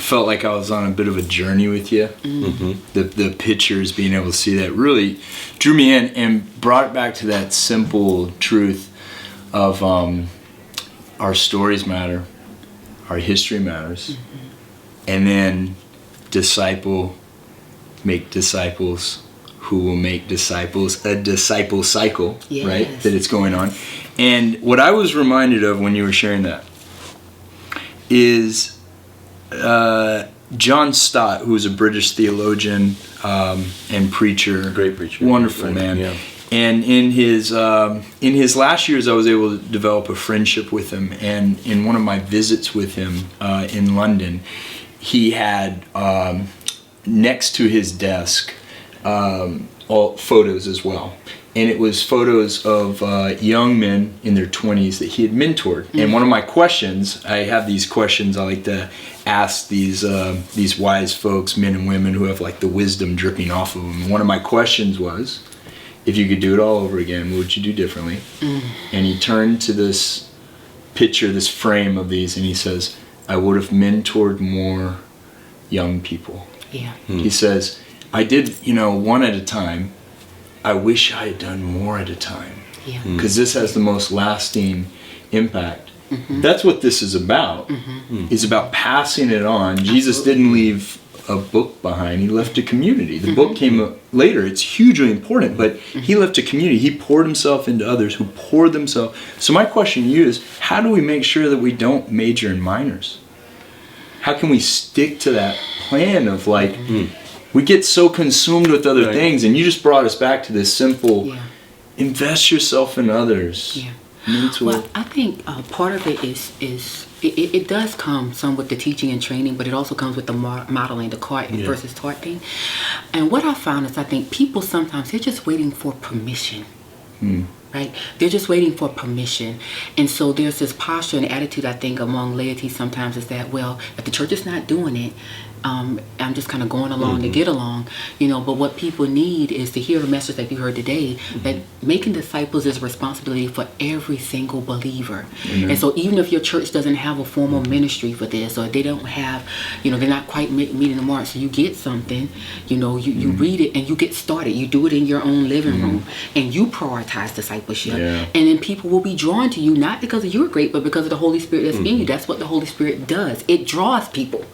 felt like I was on a bit of a journey with you. The pictures, being able to see that really drew me in and brought it back to that simple truth of our stories matter, our history matters, and then make disciples who will make disciples, a disciple cycle, right? That it's going on. And what I was reminded of when you were sharing that is John Stott, who was a British theologian and preacher. Great preacher. Wonderful man. Yeah. And in his last years, I was able to develop a friendship with him. And in one of my visits with him in London, he had next to his desk all photos as well. And it was photos of young men in their 20s that he had mentored. And one of my questions, I have these questions I like to ask these wise folks, men and women who have like the wisdom dripping off of them. One of my questions was, if you could do it all over again, what would you do differently? And he turned to this picture, this frame of these, and he says, I would have mentored more young people. Yeah. He says, I did, one at a time. I wish I had done more at a time. Yeah. Because this has the most lasting impact. That's what this is about. It's about passing it on. Absolutely. Jesus didn't leave a book behind. He left a community. The book came later. It's hugely important, but he left a community. He poured himself into others who poured themselves. So my question to you is, how do we make sure that we don't major in minors? How can we stick to that plan of like, we get so consumed with other things, and you just brought us back to this simple, invest yourself in others. Yeah. Well, I think part of it is it does come some with the teaching and training, but it also comes with the modeling, the cart versus taught thing. And what I found is I think people sometimes, they're just waiting for permission. Right? They're just waiting for permission. And so there's this posture and attitude, I think, among laity sometimes is that, well, if the church is not doing it, I'm just kind of going along to get along, but what people need is to hear the message that you heard today, that making disciples is a responsibility for every single believer. And so even if your church doesn't have a formal ministry for this, or they don't have, they're not quite meeting the mark, so you get something, you read it and you get started. You do it in your own living room and you prioritize discipleship. And then people will be drawn to you, not because you're great, but because of the Holy Spirit that's in you. That's what the Holy Spirit does. It draws people.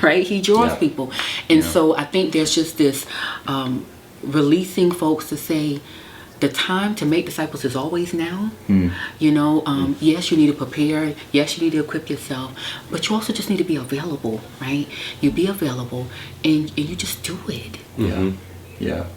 Right? He draws people. And so I think there's just this releasing folks to say the time to make disciples is always now. Yes, you need to prepare. Yes, you need to equip yourself. But you also just need to be available, right? You be available and you just do it. Yeah.